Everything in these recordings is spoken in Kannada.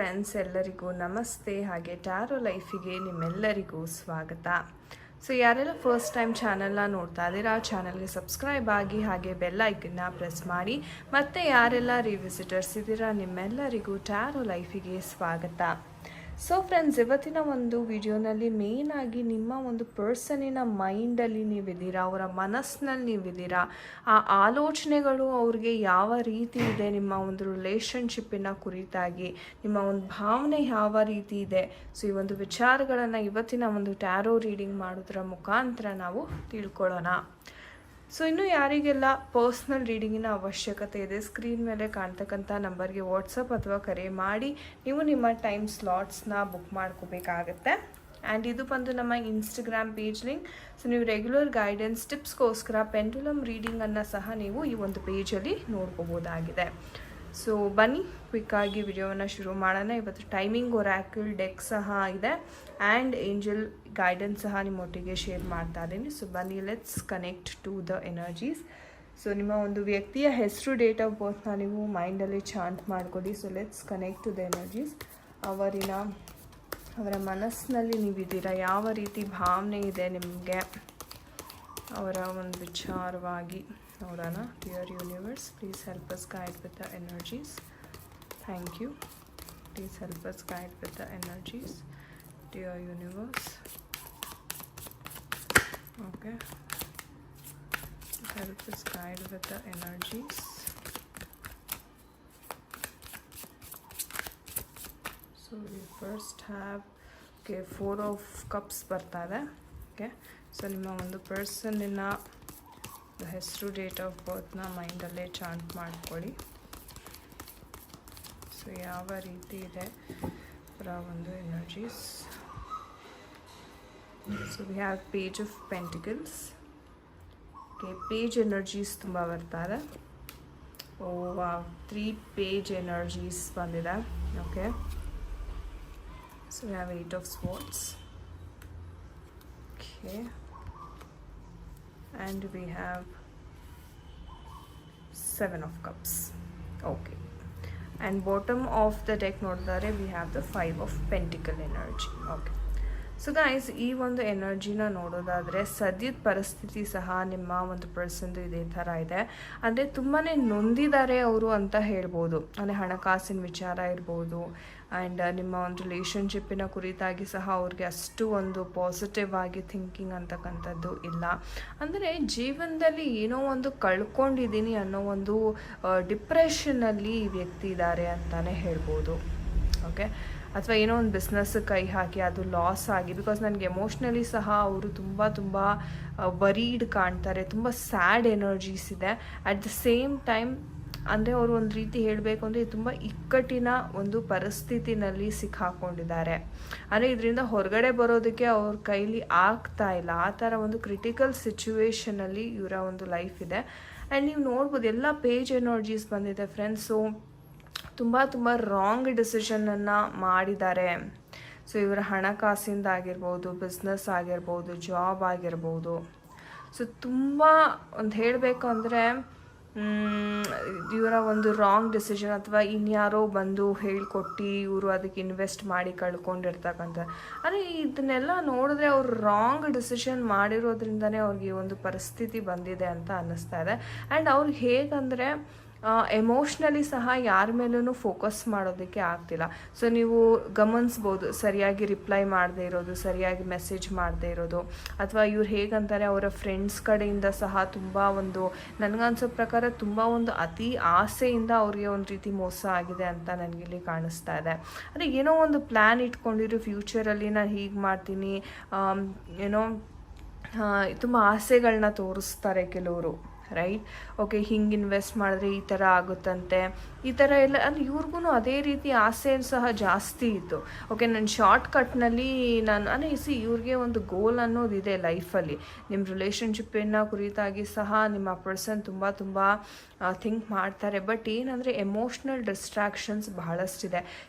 ಫ್ರೆಂಡ್ಸ್, ಎಲ್ಲರಿಗೂ ನಮಸ್ತೆ. ಹಾಗೆ ಟ್ಯಾರೋ ಲೈಫಿಗೆ ನಿಮ್ಮೆಲ್ಲರಿಗೂ ಸ್ವಾಗತ. ಸೊ ಯಾರೆಲ್ಲ ಫಸ್ಟ್ ಟೈಮ್ ಚಾನಲ್ನ ನೋಡ್ತಾ ಇದ್ದೀರಾ, ಚಾನಲ್ಗೆ ಸಬ್ಸ್ಕ್ರೈಬ್ ಆಗಿ ಹಾಗೆ ಬೆಲ್ ಐಕನ್ನ ಪ್ರೆಸ್ ಮಾಡಿ. ಮತ್ತು ಯಾರೆಲ್ಲ ರಿವಿಸಿಟರ್ಸ್ ಇದ್ದೀರಾ ನಿಮ್ಮೆಲ್ಲರಿಗೂ ಟ್ಯಾರೋ ಲೈಫಿಗೆ ಸ್ವಾಗತ. ಸೊ ಫ್ರೆಂಡ್ಸ್, ಇವತ್ತಿನ ಒಂದು ವಿಡಿಯೋನಲ್ಲಿ ಮೇಯ್ನಾಗಿ ನಿಮ್ಮ ಒಂದು ಪರ್ಸನಿನ ಮೈಂಡಲ್ಲಿ ನೀವಿದ್ದೀರಾ, ಅವರ ಮನಸ್ಸಿನಲ್ಲಿ ನೀವಿದ್ದೀರಾ, ಆ ಆಲೋಚನೆಗಳು ಅವ್ರಿಗೆ ಯಾವ ರೀತಿ ಇದೆ, ನಿಮ್ಮ ಒಂದು ರಿಲೇಷನ್ಶಿಪ್ಪಿನ ಕುರಿತಾಗಿ ನಿಮ್ಮ ಒಂದು ಭಾವನೆ ಯಾವ ರೀತಿ ಇದೆ. ಸೊ ಈ ಒಂದು ವಿಚಾರಗಳನ್ನು ಇವತ್ತಿನ ಒಂದು ಟ್ಯಾರೋ ರೀಡಿಂಗ್ ಮಾಡೋದ್ರ ಮುಖಾಂತರ ನಾವು ತಿಳ್ಕೊಳ್ಳೋಣ. ಸೊ ಇನ್ನು ಯಾರಿಗೆಲ್ಲ ಪರ್ಸ್ನಲ್ ರೀಡಿಂಗಿನ ಅವಶ್ಯಕತೆ ಇದೆ, ಸ್ಕ್ರೀನ್ ಮೇಲೆ ಕಾಣ್ತಕ್ಕಂಥ ನಂಬರ್ಗೆ ವಾಟ್ಸಪ್ ಅಥವಾ ಕರೆ ಮಾಡಿ ನೀವು ನಿಮ್ಮ ಟೈಮ್ ಸ್ಲಾಟ್ಸ್ನ ಬುಕ್ ಮಾಡ್ಕೋಬೇಕಾಗತ್ತೆ. ಆ್ಯಂಡ್ ಇದು ಬಂದು ನಮ್ಮ ಇನ್ಸ್ಟಾಗ್ರಾಮ್ ಪೇಜ್ ಲಿಂಕ್. ಸೊ ನೀವು ರೆಗ್ಯುಲರ್ ಗೈಡೆನ್ಸ್ ಟಿಪ್ಸ್ಗೋಸ್ಕರ ಪೆಂಡುಲಮ್ ರೀಡಿಂಗನ್ನು ಸಹ ನೀವು ಈ ಒಂದು ಪೇಜಲ್ಲಿ ನೋಡ್ಕೋಬೋದಾಗಿದೆ. ಸೊ ಬನ್ನಿ ಕ್ವಿಕ್ಕಾಗಿ ವಿಡಿಯೋವನ್ನು ಶುರು ಮಾಡೋಣ. ಇವತ್ತು ಟೈಮಿಂಗ್ ಒರಾಕಲ್ ಡೆಕ್ ಸಹ ಇದೆ ಆ್ಯಂಡ್ ಏಂಜಲ್ ಗೈಡೆನ್ಸ್ ಸಹ ನಿಮ್ಮೊಟ್ಟಿಗೆ ಶೇರ್ ಮಾಡ್ತಾ ಇದ್ದೀನಿ. ಸೊ ಬನ್ನಿ, let's connect to the energies. So ನಿಮ್ಮ ಒಂದು ವ್ಯಕ್ತಿಯ ಹೆಸರು, ಡೇಟ್ ಆಫ್ ಬರ್ತ್ನ ನೀವು ಮೈಂಡಲ್ಲಿ ಚಾಂಟ್ ಮಾಡ್ಕೊಳ್ಳಿ. So let's connect to the energies. ಅವರ ಮನಸ್ಸಿನಲ್ಲಿ ನೀವಿದ್ದೀರಾ, ಯಾವ ರೀತಿ ಭಾವನೆ ಇದೆ ನಿಮಗೆ ಅವರ ಒಂದು ವಿಚಾರವಾಗಿ ನೋಡೋಣ. Dear universe, please help us guide with the energies. Thank you. Please help us guide with the energies. Dear universe, okay, help us guide with the energies. So we first have Four of Cups ಬರ್ತಾ ಇದೆ. ಓಕೆ, ಸೊ ನಿಮ್ಮ ಒಂದು ಪರ್ಸನ್ನಿನ ಹೆಸರು, ಡೇಟ್ ಆಫ್ ಬರ್ತ್ನ ಮೈಂಡಲ್ಲೇ ಚಾಂಟ್ ಮಾಡ್ಕೊಳ್ಳಿ. ಸೊ ಯಾವ ರೀತಿ ಇದೆ ಅವರ ಒಂದು energies. So we have page of pentacles. Okay, page energies ತುಂಬ ಬರ್ತಾರೆ. ಓ ವಾವ್, 3 ಪೇಜ್ ಎನರ್ಜೀಸ್ ಬಂದಿದೆ. Okay, so we have 8 of swords. Okay, and we have 7 of cups. Okay, and bottom of the deck ನೋಡಿದರೆ we have the 5 of pentacle energy. Okay, so guys, ಈ ಒಂದು ಎನರ್ಜಿನ ನೋಡೋದಾದರೆ ಸದ್ಯದ ಪರಿಸ್ಥಿತಿ ಸಹ ನಿಮ್ಮ ಒಂದು ಪರ್ಸನ್ದು ಇದೇ ಥರ ಇದೆ. ಅಂದರೆ ತುಂಬಾ ನೊಂದಿದ್ದಾರೆ ಅವರು ಅಂತ ಹೇಳ್ಬೋದು. ಅಂದರೆ ಹಣಕಾಸಿನ ವಿಚಾರ ಇರ್ಬೋದು, ಆ್ಯಂಡ್ ನಿಮ್ಮ ಒಂದು ರಿಲೇಷನ್ಶಿಪ್ಪಿನ ಕುರಿತಾಗಿ ಸಹ ಅವ್ರಿಗೆ ಅಷ್ಟು ಒಂದು ಪಾಸಿಟಿವ್ ಆಗಿ ಥಿಂಕಿಂಗ್ ಅಂತಕ್ಕಂಥದ್ದು ಇಲ್ಲ. ಅಂದರೆ ಜೀವನದಲ್ಲಿ ಏನೋ ಒಂದು ಕಳ್ಕೊಂಡಿದ್ದೀನಿ ಅನ್ನೋ ಒಂದು ಡಿಪ್ರೆಷನ್ನಲ್ಲಿ ಈ ವ್ಯಕ್ತಿ ಇದ್ದಾರೆ ಅಂತಲೇ ಹೇಳ್ಬೋದು. ಓಕೆ, ಅಥವಾ ಏನೋ ಒಂದು ಬಿಸ್ನೆಸ್ ಕೈ ಹಾಕಿ ಅದು ಲಾಸ್ ಆಗಿ, ಬಿಕಾಸ್ ನನಗೆ ಎಮೋಷ್ನಲಿ ಸಹ ಅವರು ತುಂಬ ವರೀಡ್ ಕಾಣ್ತಾರೆ, ತುಂಬ ಸ್ಯಾಡ್ ಎನರ್ಜೀಸ್ ಇದೆ. ಅಟ್ ದ ಸೇಮ್ ಟೈಮ್ ಅಂದರೆ ಅವರು ಒಂದು ರೀತಿ ಹೇಳಬೇಕು ಅಂದರೆ ತುಂಬ ಇಕ್ಕಟ್ಟಿನ ಒಂದು ಪರಿಸ್ಥಿತಿನಲ್ಲಿ ಸಿಕ್ಕಾಕೊಂಡಿದ್ದಾರೆ. ಅಂದರೆ ಇದರಿಂದ ಹೊರಗಡೆ ಬರೋದಕ್ಕೆ ಅವ್ರ ಕೈಲಿ ಆಗ್ತಾ ಇಲ್ಲ. ಆ ಥರ ಒಂದು ಕ್ರಿಟಿಕಲ್ ಸಿಚುವೇಷನಲ್ಲಿ ಇವರ ಒಂದು ಲೈಫ್ ಇದೆ. ಆ್ಯಂಡ್ ನೀವು ನೋಡ್ಬೋದು ಎಲ್ಲ ಪೇಜ್ ಎನರ್ಜೀಸ್ ಬಂದಿದೆ ಫ್ರೆಂಡ್ಸ್. ಸೊ ತುಂಬ ರಾಂಗ್ ಡಿಸಿಷನನ್ನು ಮಾಡಿದ್ದಾರೆ. ಸೊ ಇವರ ಹಣಕಾಸಿಂದ ಆಗಿರ್ಬೋದು, ಬಿಸ್ನೆಸ್ ಆಗಿರ್ಬೋದು, ಜಾಬ್ ಆಗಿರ್ಬೋದು. ಸೊ ತುಂಬ ಒಂದು ಹೇಳಬೇಕು ಅಂದರೆ ಇವರ ಒಂದು ರಾಂಗ್ ಡಿಸಿಷನ್, ಅಥವಾ ಇನ್ಯಾರೋ ಬಂದು ಹೇಳ್ಕೊಟ್ಟು ಇವರು ಅದಕ್ಕೆ ಇನ್ವೆಸ್ಟ್ ಮಾಡಿ ಕಳ್ಕೊಂಡಿರ್ತಕ್ಕಂಥ. ಅಂದರೆ ಇದನ್ನೆಲ್ಲ ನೋಡಿದ್ರೆ ಅವರು ರಾಂಗ್ ಡಿಸಿಷನ್ ಮಾಡಿರೋದ್ರಿಂದನೇ ಅವ್ರಿಗೆ ಒಂದು ಪರಿಸ್ಥಿತಿ ಬಂದಿದೆ ಅಂತ ಅನ್ನಿಸ್ತಾ ಇದೆ. ಆ್ಯಂಡ್ ಅವ್ರಿಗೆ ಹೇಗಂದರೆ ಎಮೋಷ್ನಲಿ ಸಹ ಯಾರ ಮೇಲೂ ಫೋಕಸ್ ಮಾಡೋದಕ್ಕೆ ಆಗ್ತಿಲ್ಲ. ಸೊ ನೀವು ಗಮನಿಸ್ಬೋದು, ಸರಿಯಾಗಿ ರಿಪ್ಲೈ ಮಾಡದೇ ಇರೋದು, ಸರಿಯಾಗಿ ಮೆಸೇಜ್ ಮಾಡದೇ ಇರೋದು, ಅಥವಾ ಇವ್ರು ಹೇಗಂತಾರೆ ಅವರ ಫ್ರೆಂಡ್ಸ್ ಕಡೆಯಿಂದ ಸಹ ತುಂಬ ಒಂದು, ನನಗನ್ಸೋ ಪ್ರಕಾರ ತುಂಬ ಒಂದು ಅತಿ ಆಸೆಯಿಂದ ಅವ್ರಿಗೆ ಒಂದು ರೀತಿ ಮೋಸ ಆಗಿದೆ ಅಂತ ನನಗಿಲ್ಲಿ ಕಾಣಿಸ್ತಾ ಇದೆ. ಅಂದರೆ ಏನೋ ಒಂದು ಪ್ಲ್ಯಾನ್ ಇಟ್ಕೊಂಡಿರೋ, ಫ್ಯೂಚರಲ್ಲಿ ನಾನು ಹೀಗೆ ಮಾಡ್ತೀನಿ ಏನೋ ತುಂಬ ಆಸೆಗಳನ್ನ ತೋರಿಸ್ತಾರೆ ಕೆಲವರು, ರೈಟ್. ಓಕೆ, ಹಿಂಗೆ ಇನ್ವೆಸ್ಟ್ ಮಾಡಿದ್ರೆ ಈ ಥರ ಆಗುತ್ತಂತೆ, ಈ ಥರ ಎಲ್ಲ. ಅಂದರೆ ಇವ್ರಿಗೂ ಅದೇ ರೀತಿ ಆಸೆ ಸಹ ಜಾಸ್ತಿ ಇತ್ತು. ಓಕೆ, ನನ್ನ ಶಾರ್ಟ್ ಕಟ್ನಲ್ಲಿ ಅಂದರೆ ಇವ್ರಿಗೆ ಒಂದು ಗೋಲ್ ಅನ್ನೋದಿದೆ ಲೈಫಲ್ಲಿ. ನಿಮ್ಮ ರಿಲೇಷನ್ಶಿಪ್ಪಿನ ಕುರಿತಾಗಿ ಸಹ ನಿಮ್ಮ ಪರ್ಸನ್ ತುಂಬ ಥಿಂಕ್ ಮಾಡ್ತಾರೆ. ಬಟ್ ಏನಂದರೆ ಎಮೋಷ್ನಲ್ ಡಿಸ್ಟ್ರಾಕ್ಷನ್ಸ್ ಬಹಳಷ್ಟಿದೆ.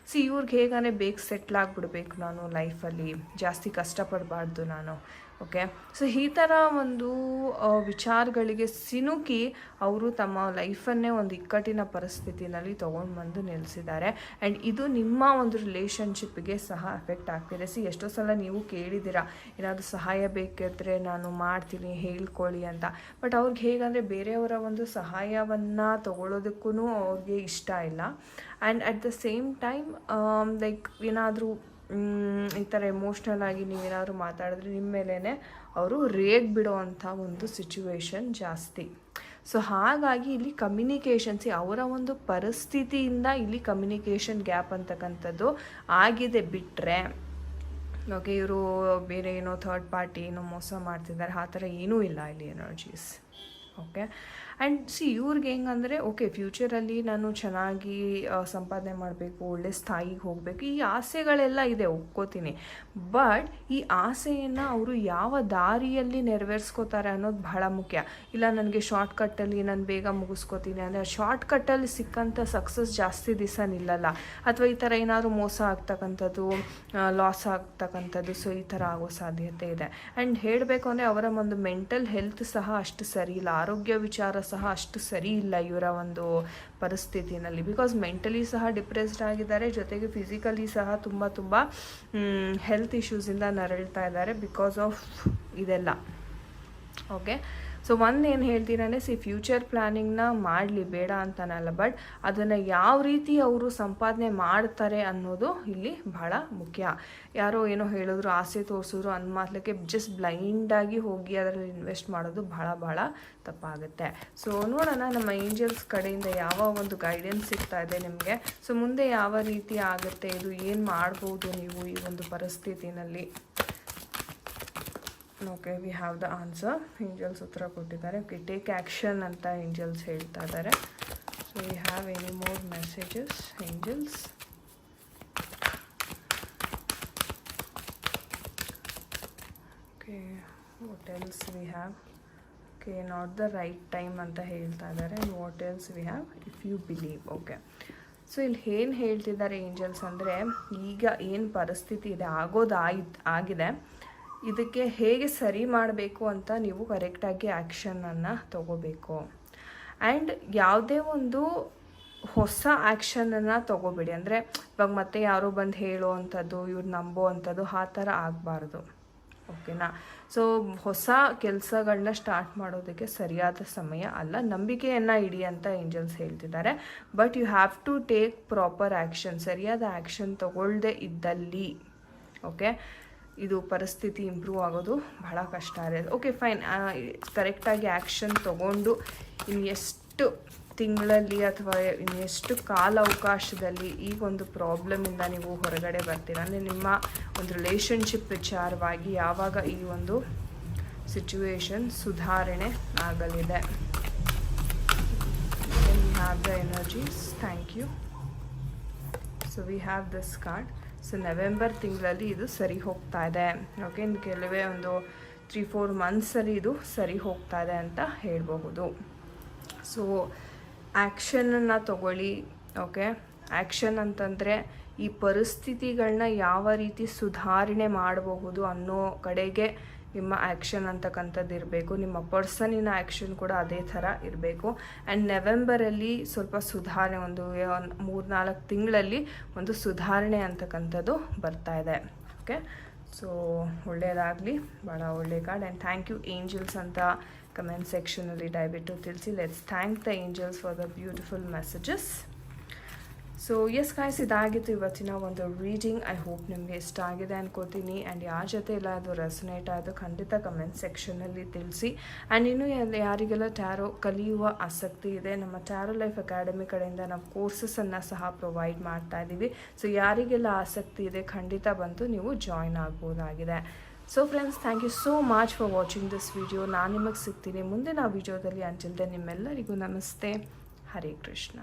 ಇವ್ರಿಗೆ ಹೇಗಂದರೆ ಬೇಗ ಸೆಟ್ಲ್ ಆಗಿಬಿಡ್ಬೇಕು ನಾನು ಲೈಫಲ್ಲಿ, ಜಾಸ್ತಿ ಕಷ್ಟಪಡಬಾರ್ದು ನಾನು, ಓಕೆ. ಸೊ ಈ ಥರ ಒಂದು ವಿಚಾರಗಳಿಗೆ ಸಿಲುಕಿ ಅವರು ತಮ್ಮ ಲೈಫನ್ನೇ ಒಂದು ಇಕ್ಕಟ್ಟಿನ ಪರಿಸ್ಥಿತಿನಲ್ಲಿ ತೊಗೊಂಡು ಬಂದು ನಿಲ್ಲಿಸಿದ್ದಾರೆ. ಆ್ಯಂಡ್ ಇದು ನಿಮ್ಮ ಒಂದು ರಿಲೇಷನ್ಶಿಪ್ಗೆ ಸಹ ಎಫೆಕ್ಟ್ ಆಗ್ತಿದೆ. ಎಷ್ಟೋ ಸಲ ನೀವು ಕೇಳಿದ್ದೀರಾ, ಏನಾದರೂ ಸಹಾಯ ಬೇಕಿದ್ರೆ ನಾನು ಮಾಡ್ತೀನಿ ಹೇಳ್ಕೊಳ್ಳಿ ಅಂತ. ಬಟ್ ಅವ್ರಿಗೆ ಹೇಗಂದರೆ ಬೇರೆಯವರ ಒಂದು ಸಹಾಯವನ್ನು ತಗೊಳ್ಳೋದಕ್ಕೂ ಅವ್ರಿಗೆ ಇಷ್ಟ ಇಲ್ಲ. And at the same time like ಏನಾದರೂ ಈ ಥರ ಎಮೋಷ್ನಲ್ ಆಗಿ ನೀವೇನಾದ್ರು ಮಾತಾಡಿದ್ರೆ ನಿಮ್ಮ ಮೇಲೇ ಅವರು ರೇಗ್ ಬಿಡೋವಂಥ ಒಂದು ಸಿಚುವೇಶನ್ ಜಾಸ್ತಿ. ಸೊ ಹಾಗಾಗಿ ಇಲ್ಲಿ ಕಮ್ಯುನಿಕೇಷನ್ಸ್ ಅವರ ಒಂದು ಪರಿಸ್ಥಿತಿಯಿಂದ ಇಲ್ಲಿ ಕಮ್ಯುನಿಕೇಷನ್ ಗ್ಯಾಪ್ ಅಂತಕ್ಕಂಥದ್ದು ಆಗಿದೆ. ಬಿಟ್ಟರೆ ಓಕೆ, ಇವರು ಬೇರೆ ಏನೋ ಥರ್ಡ್ ಪಾರ್ಟಿ ಏನೋ ಮೋಸ ಮಾಡ್ತಿದ್ದಾರೆ, ಆ ಥರ ಏನೂ ಇಲ್ಲ ಇಲ್ಲಿ ಎನರ್ಜೀಸ್. ಓಕೆ. ಆ್ಯಂಡ್ ಇವ್ರಿಗೆ ಹೆಂಗಂದರೆ ಓಕೆ ಫ್ಯೂಚರಲ್ಲಿ ನಾನು ಚೆನ್ನಾಗಿ ಸಂಪಾದನೆ ಮಾಡಬೇಕು, ಒಳ್ಳೆ ಸ್ಥಾಯಿಗೆ ಹೋಗಬೇಕು, ಈ ಆಸೆಗಳೆಲ್ಲ ಇದೆ, ಒಪ್ಕೋತೀನಿ. ಬಟ್ ಈ ಆಸೆಯನ್ನು ಅವರು ಯಾವ ದಾರಿಯಲ್ಲಿ ನೆರವೇರಿಸ್ಕೋತಾರೆ ಅನ್ನೋದು ಬಹಳ ಮುಖ್ಯ. ಇಲ್ಲ ನನಗೆ ಶಾರ್ಟ್ಕಟ್ಟಲ್ಲಿ ನಾನು ಬೇಗ ಮುಗಿಸ್ಕೋತೀನಿ ಅಂದರೆ ಶಾರ್ಟ್ಕಟ್ಟಲ್ಲಿ ಸಿಕ್ಕಂಥ ಸಕ್ಸಸ್ ಜಾಸ್ತಿ ದಿವಸ ನಿಲ್ಲಲ್ಲ. ಅಥವಾ ಈ ಥರ ಏನಾದರೂ ಮೋಸ ಆಗ್ತಕ್ಕಂಥದ್ದು, ಲಾಸ್ ಆಗ್ತಕ್ಕಂಥದ್ದು, ಸೊ ಈ ಥರ ಆಗೋ ಸಾಧ್ಯತೆ ಇದೆ. ಆ್ಯಂಡ್ ಹೇಳಬೇಕು ಅಂದರೆ ಅವರ ಒಂದು ಮೆಂಟಲ್ ಹೆಲ್ತ್ ಸಹ ಅಷ್ಟು ಸರಿ ಇಲ್ಲ, ಆರೋಗ್ಯ ವಿಚಾರ ಸಹ ಅಷ್ಟು ಸರಿ ಇಲ್ಲ ಇವರ ಒಂದು ಪರಿಸ್ಥಿತಿನಲ್ಲಿ. ಬಿಕಾಸ್ ಮೆಂಟಲಿ ಸಹ ಡಿಪ್ರೆಸ್ಡ್ ಆಗಿದ್ದಾರೆ, ಜೊತೆಗೆ ಫಿಸಿಕಲಿ ಸಹ ತುಂಬ ಹೆಲ್ತ್ ಇಶ್ಯೂಸಿಂದ ನರಳ್ತಾ ಇದ್ದಾರೆ ಬಿಕಾಸ್ ಆಫ್ ಇದೆಲ್ಲ. ಓಕೆ. ಸೊ ಏನು ಹೇಳ್ತೀನಿ ಅಂದರೆ ಫ್ಯೂಚರ್ ಪ್ಲ್ಯಾನಿಂಗ್ನ ಮಾಡಲಿ, ಬೇಡ ಅಂತನಲ್ಲ, ಬಟ್ ಅದನ್ನು ಯಾವ ರೀತಿ ಅವರು ಸಂಪಾದನೆ ಮಾಡ್ತಾರೆ ಅನ್ನೋದು ಇಲ್ಲಿ ಬಹಳ ಮುಖ್ಯ. ಯಾರೋ ಏನೋ ಹೇಳಿದ್ರು, ಆಸೆ ತೋರಿಸಿದ್ರು ಅನ್ಮಾತ್ಲಕ್ಕೆ ಜಸ್ಟ್ ಬ್ಲೈಂಡಾಗಿ ಹೋಗಿ ಅದರಲ್ಲಿ ಇನ್ವೆಸ್ಟ್ ಮಾಡೋದು ಬಹಳ ತಪ್ಪಾಗುತ್ತೆ. ಸೊ ನೋಡೋಣ ನಮ್ಮ ಏಂಜಲ್ಸ್ ಕಡೆಯಿಂದ ಯಾವ ಒಂದು ಗೈಡೆನ್ಸ್ ಸಿಗ್ತಾ ಇದೆ ನಿಮಗೆ. ಸೊ ಮುಂದೆ ಯಾವ ರೀತಿ ಆಗುತ್ತೆ, ಇದು ಏನು ಮಾಡ್ಬೋದು ನೀವು ಈ ಒಂದು ಪರಿಸ್ಥಿತಿನಲ್ಲಿ. Okay, we have the answer. Angels ಉತ್ತರ ಕೊಟ್ಟಿದ್ದಾರೆ. ಓಕೆ, ಟೇಕ್ ಆ್ಯಕ್ಷನ್ ಅಂತ ಏಂಜಲ್ಸ್ ಹೇಳ್ತಾ ಇದ್ದಾರೆ. So we have any more messages angels? Okay, what else we have? Okay, not the right time ಅಂತ ಹೇಳ್ತಾ ಇದ್ದಾರೆ. And what else we have? If you believe. Okay. So ಇಲ್ಲಿ ಏನು ಹೇಳ್ತಿದ್ದಾರೆ ಏಂಜಲ್ಸ್ ಅಂದರೆ, ಈಗ ಏನು ಪರಿಸ್ಥಿತಿ ಇದೆ ಆಗಿದೆ, ಇದಕ್ಕೆ ಹೇಗೆ ಸರಿ ಮಾಡಬೇಕು ಅಂತ ನೀವು ಕರೆಕ್ಟಾಗಿ ಆ್ಯಕ್ಷನನ್ನು ತಗೋಬೇಕು. ಆ್ಯಂಡ್ ಯಾವುದೇ ಒಂದು ಹೊಸ ಆ್ಯಕ್ಷನನ್ನು ತೊಗೋಬೇಡಿ. ಅಂದರೆ ಇವಾಗ ಮತ್ತೆ ಯಾರೋ ಬಂದು ಹೇಳೋ ಅಂಥದ್ದು, ಇವ್ರು ನಂಬೋ ಅಂಥದ್ದು ಆ ಥರ ಆಗಬಾರ್ದು. ಓಕೆನಾ? ಸೊ ಹೊಸ ಕೆಲಸಗಳನ್ನ ಸ್ಟಾರ್ಟ್ ಮಾಡೋದಕ್ಕೆ ಸರಿಯಾದ ಸಮಯ ಅಲ್ಲ. ನಂಬಿಕೆಯನ್ನು ಇಡಿ ಅಂತ ಏಂಜಲ್ಸ್ ಹೇಳ್ತಿದ್ದಾರೆ. But you have to take proper action. ಸರಿಯಾದ ಆ್ಯಕ್ಷನ್ ತಗೊಳ್ಳದೆ ಇದ್ದಲ್ಲಿ ಓಕೆ ಇದು ಪರಿಸ್ಥಿತಿ ಇಂಪ್ರೂವ್ ಆಗೋದು ಬಹಳ ಕಷ್ಟ ಇದೆ. ಓಕೆ ಫೈನ್, ಕರೆಕ್ಟಾಗಿ ಆ್ಯಕ್ಷನ್ ತೊಗೊಂಡು ಇನ್ನೆಷ್ಟು ತಿಂಗಳಲ್ಲಿ ಅಥವಾ ಇನ್ನೆಷ್ಟು ಕಾಲ ಅವಕಾಶದಲ್ಲಿ ಈ ಒಂದು ಪ್ರಾಬ್ಲಮಿಂದ ನೀವು ಹೊರಗಡೆ ಬರ್ತೀರಾ ಅಂದರೆ ನಿಮ್ಮ ಒಂದು ರಿಲೇಷನ್ಶಿಪ್ ವಿಚಾರವಾಗಿ ಯಾವಾಗ ಈ ಒಂದು ಸಿಚುವೇಶನ್ ಸುಧಾರಣೆ ಆಗಲಿದೆ. We have the energies. Thank you. So we have this card. So November ತಿಂಗಳಲ್ಲಿ ಇದು ಸರಿ ಹೋಗ್ತಾ ಇದೆ. ಓಕೆ, ಇನ್ನು ಕೆಲವೇ ಒಂದು 3-4 ಮಂತ್ಸಲ್ಲಿ ಇದು ಸರಿ ಹೋಗ್ತಾ ಇದೆ ಅಂತ ಹೇಳಬಹುದು. ಸೊ ಆ್ಯಕ್ಷನನ್ನು ತಗೊಳ್ಳಿ. ಓಕೆ, ಆ್ಯಕ್ಷನ್ ಅಂತಂದರೆ ಈ ಪರಿಸ್ಥಿತಿಗಳನ್ನ ಯಾವ ರೀತಿ ಸುಧಾರಣೆ ಮಾಡಬಹುದು ಅನ್ನೋ ಕಡೆಗೆ ನಿಮ್ಮ ಆ್ಯಕ್ಷನ್ ಅಂತಕ್ಕಂಥದ್ದು ಇರಬೇಕು. ನಿಮ್ಮ ಪರ್ಸನಿನ ಆ್ಯಕ್ಷನ್ ಕೂಡ ಅದೇ ಥರ ಇರಬೇಕು. ಆ್ಯಂಡ್ ನವೆಂಬರಲ್ಲಿ ಸ್ವಲ್ಪ ಸುಧಾರಣೆ, ಒಂದು 3-4 ತಿಂಗಳಲ್ಲಿ ಒಂದು ಸುಧಾರಣೆ ಅಂತಕ್ಕಂಥದ್ದು ಬರ್ತಾ ಇದೆ. ಓಕೆ, ಸೊ ಒಳ್ಳೆಯದಾಗಲಿ, ಭಾಳ ಒಳ್ಳೆ card. And thank you angels ಅಂತ ಕಮೆಂಟ್ ಸೆಕ್ಷನಲ್ಲಿ ದಯವಿಟ್ಟು ತಿಳಿಸಿ. Let's thank the angels for the beautiful messages. So yes guys, ಇದಾಗಿತ್ತು ಇವತ್ತಿನ ಒಂದು ರೀಡಿಂಗ್. ಐ ಹೋಪ್ ನಿಮಗೆ ಇಷ್ಟ ಆಗಿದೆ ಅನ್ಕೋತೀನಿ. ಆ್ಯಂಡ್ ಯಾರ ಜೊತೆ ಎಲ್ಲ ಅದು ರೆಸನೇಟ್ ಆಯಿತು ಖಂಡಿತ ಕಮೆಂಟ್ ಸೆಕ್ಷನಲ್ಲಿ ತಿಳಿಸಿ. ಆ್ಯಂಡ್ ಇನ್ನೂ ಯಾರಿಗೆಲ್ಲ ಟ್ಯಾರೋ ಕಲಿಯುವ ಆಸಕ್ತಿ ಇದೆ, ನಮ್ಮ ಟ್ಯಾರೋ ಲೈಫ್ ಅಕಾಡೆಮಿ ಕಡೆಯಿಂದ ನಾವು ಕೋರ್ಸಸನ್ನು ಸಹ ಪ್ರೊವೈಡ್ ಮಾಡ್ತಾ ಇದ್ದೀವಿ. ಸೊ ಯಾರಿಗೆಲ್ಲ ಆಸಕ್ತಿ ಇದೆ ಖಂಡಿತ ಬಂದು ನೀವು ಜಾಯ್ನ್ ಆಗ್ಬೋದಾಗಿದೆ. So friends, thank you so much for watching this video. ನಾನು ನಿಮಗೆ ಸಿಗ್ತೀನಿ ಮುಂದಿನ ವಿಡಿಯೋದಲ್ಲಿ. ಅಂಟಿಲ್ ದೆನ್ ನಿಮ್ಮೆಲ್ಲರಿಗೂ ನಮಸ್ತೆ. ಹರೇ ಕೃಷ್ಣ.